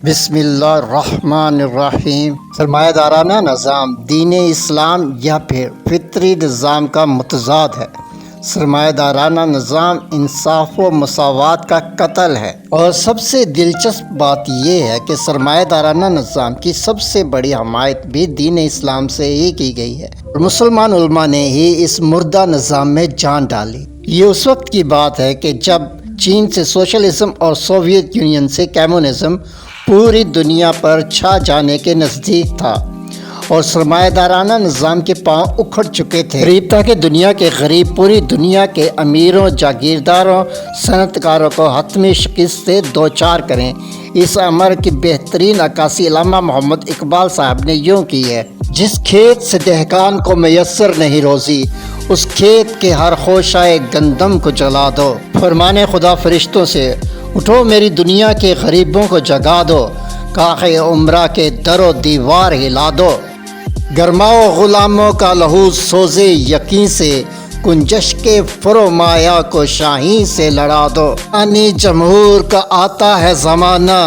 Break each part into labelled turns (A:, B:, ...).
A: بسم اللہ الرحمن الرحیم۔ سرمایہ دارانہ نظام دین اسلام یا پھر فطری نظام کا متضاد ہے۔ سرمایہ دارانہ نظام انصاف و مساوات کا قتل ہے، اور سب سے دلچسپ بات یہ ہے کہ سرمایہ دارانہ نظام کی سب سے بڑی حمایت بھی دین اسلام سے ہی کی گئی ہے، اور مسلمان علماء نے ہی اس مردہ نظام میں جان ڈالی۔ یہ اس وقت کی بات ہے کہ جب چین سے سوشلزم اور سوویت یونین سے کمیونزم پوری دنیا پر چھا جانے کے نزدیک تھا، اور سرمایہ دارانہ نظام کے پاؤں اکھڑ چکے تھے۔ غریب تھا کہ دنیا کے غریب پوری دنیا کے امیروں، جاگیرداروں، صنعت کاروں کو حتمی شکست سے دوچار کریں۔ اس امر کی بہترین عکاسی علامہ محمد اقبال صاحب نے یوں کی ہے: جس کھیت سے دہقان کو میسر نہیں روزی، اس کھیت کے ہر خوشۂ گندم کو جلا دو۔ فرمانے خدا فرشتوں سے: اٹھو میری دنیا کے غریبوں کو جگا دو، کاخ عمرہ کے در و دیوار ہلا دو۔ گرماؤ غلاموں کا لہو سوزے یقین سے، کنجش کے فرومایا کو شاہین سے لڑا دو۔ آنی جمہور کا آتا ہے زمانہ،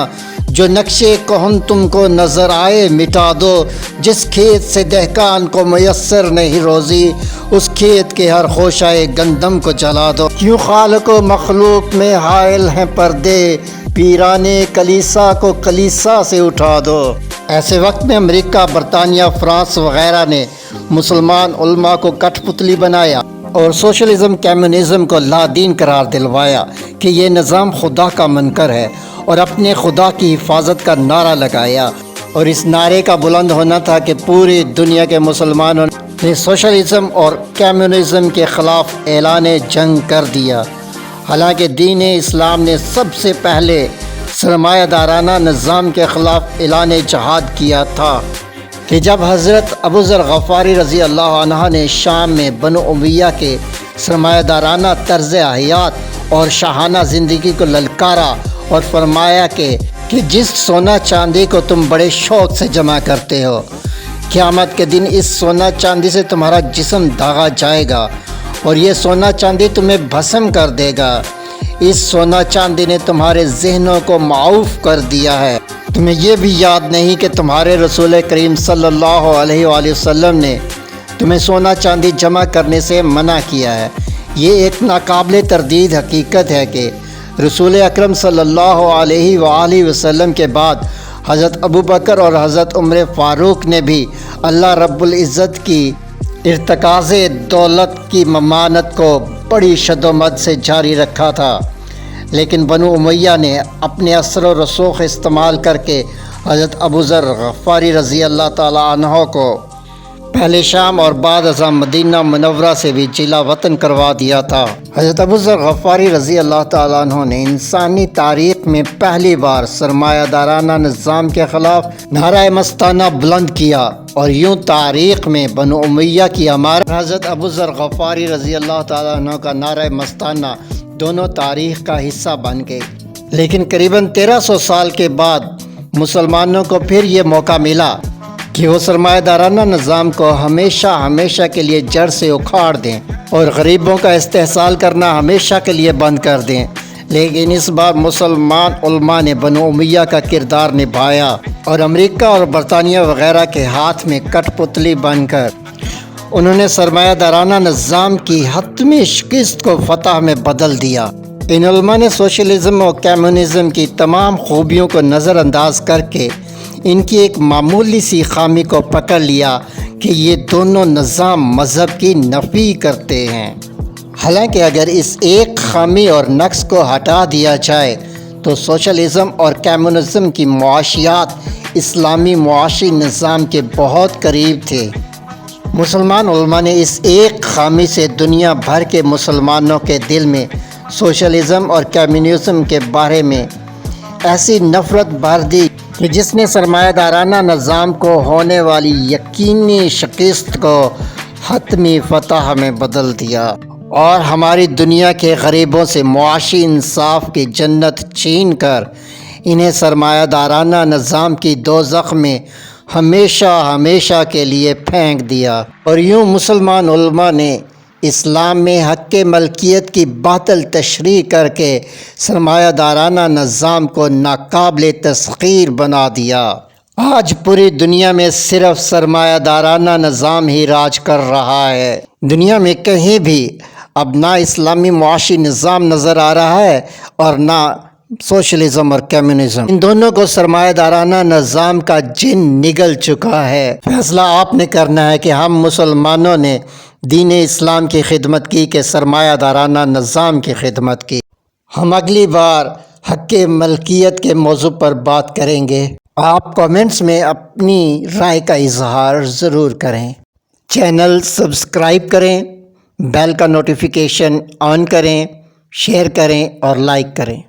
A: جو نقشے کہن تم کو نظر آئے مٹا دو۔ جس کھیت سے دہقان کو میسر نہیں روزی، اس کھیت کے ہر خوشۂ گندم کو جلا دو۔ کیوں خالق و مخلوق میں حائل ہیں پردے، پیرانے کلیسا کو کلیسا سے اٹھا دو۔ ایسے وقت میں امریکہ، برطانیہ، فرانس وغیرہ نے مسلمان علماء کو کٹھ پتلی بنایا اور سوشلزم کمیونزم کو لا دین قرار دلوایا کہ یہ نظام خدا کا منکر ہے، اور اپنے خدا کی حفاظت کا نعرہ لگایا، اور اس نعرے کا بلند ہونا تھا کہ پوری دنیا کے مسلمانوں نے سوشلزم اور کمیونزم کے خلاف اعلان جنگ کر دیا۔ حالانکہ دین اسلام نے سب سے پہلے سرمایہ دارانہ نظام کے خلاف اعلان جہاد کیا تھا کہ جب حضرت ابوذر غفاری رضی اللہ عنہ نے شام میں بنو امیہ کے سرمایہ دارانہ طرز حیات اور شاہانہ زندگی کو للکارا اور فرمایا کہ جس سونا چاندی کو تم بڑے شوق سے جمع کرتے ہو، قیامت کے دن اس سونا چاندی سے تمہارا جسم داغا جائے گا، اور یہ سونا چاندی تمہیں بھسم کر دے گا۔ اس سونا چاندی نے تمہارے ذہنوں کو معاف کر دیا ہے۔ تمہیں یہ بھی یاد نہیں کہ تمہارے رسول کریم صلی اللہ علیہ وآلہ وسلم نے تمہیں سونا چاندی جمع کرنے سے منع کیا ہے۔ یہ ایک ناقابل تردید حقیقت ہے کہ رسول اکرم صلی اللہ علیہ وآلہ وسلم کے بعد حضرت ابوبکر اور حضرت عمر فاروق نے بھی اللہ رب العزت کی ارتکاز دولت کی ممانت کو بڑی شد و مد سے جاری رکھا تھا، لیکن بنو امیہ نے اپنے اثر و رسوخ استعمال کر کے حضرت ابوذر غفاری رضی اللہ تعالی عنہ کو پہلے شام اور بعد ازاں مدینہ منورہ سے بھی جلا وطن کروا دیا تھا۔ حضرت ابوذر غفاری رضی اللہ تعالیٰ عنہ نے انسانی تاریخ میں پہلی بار سرمایہ دارانہ نظام کے خلاف نعرہ مستانہ بلند کیا، اور یوں تاریخ میں بنو امیہ کی عمارت، حضرت ابوذر غفاری رضی اللہ تعالیٰ عنہ کا نعرہ مستانہ دونوں تاریخ کا حصہ بن گئے۔ لیکن قریباً 1300 سال کے بعد مسلمانوں کو پھر یہ موقع ملا کہ وہ سرمایہ دارانہ نظام کو ہمیشہ کے لیے جڑ سے اکھاڑ دیں، اور غریبوں کا استحصال کرنا ہمیشہ کے لیے بند کر دیں۔ لیکن اس بار مسلمان علماء نے بنو امیہ کا کردار نبھایا، اور امریکہ اور برطانیہ وغیرہ کے ہاتھ میں کٹ پتلی بن کر انہوں نے سرمایہ دارانہ نظام کی حتمی شکست کو فتح میں بدل دیا۔ ان علماء نے سوشلزم اور کمیونزم کی تمام خوبیوں کو نظر انداز کر کے ان کی ایک معمولی سی خامی کو پکڑ لیا کہ یہ دونوں نظام مذہب کی نفی کرتے ہیں۔ حالانکہ اگر اس ایک خامی اور نقص کو ہٹا دیا جائے تو سوشلزم اور کمیونزم کی معاشیات اسلامی معاشی نظام کے بہت قریب تھے۔ مسلمان علماء نے اس ایک خامی سے دنیا بھر کے مسلمانوں کے دل میں سوشلزم اور کمیونزم کے بارے میں ایسی نفرت بھر دی کہ جس نے سرمایہ دارانہ نظام کو ہونے والی یقینی شکست کو حتمی فتح میں بدل دیا، اور ہماری دنیا کے غریبوں سے معاشی انصاف کی جنت چھین کر انہیں سرمایہ دارانہ نظام کی دوزخ میں ہمیشہ کے لیے پھینک دیا۔ اور یوں مسلمان علماء نے اسلام میں حق ملکیت کی باطل تشریح کر کے سرمایہ دارانہ نظام کو ناقابل تسخیر بنا دیا۔ آج پوری دنیا میں صرف سرمایہ دارانہ نظام ہی راج کر رہا ہے۔ دنیا میں کہیں بھی اب نہ اسلامی معاشی نظام نظر آ رہا ہے اور نہ سوشلزم اور کمیونزم۔ ان دونوں کو سرمایہ دارانہ نظام کا جن نگل چکا ہے۔ فیصلہ آپ نے کرنا ہے کہ ہم مسلمانوں نے دین اسلام کی خدمت کی کہ سرمایہ دارانہ نظام کی خدمت کی۔ ہم اگلی بار حق ملکیت کے موضوع پر بات کریں گے۔ آپ کامنٹس میں اپنی رائے کا اظہار ضرور کریں۔ چینل سبسکرائب کریں، بیل کا نوٹیفیکیشن آن کریں، شیئر کریں اور لائک کریں۔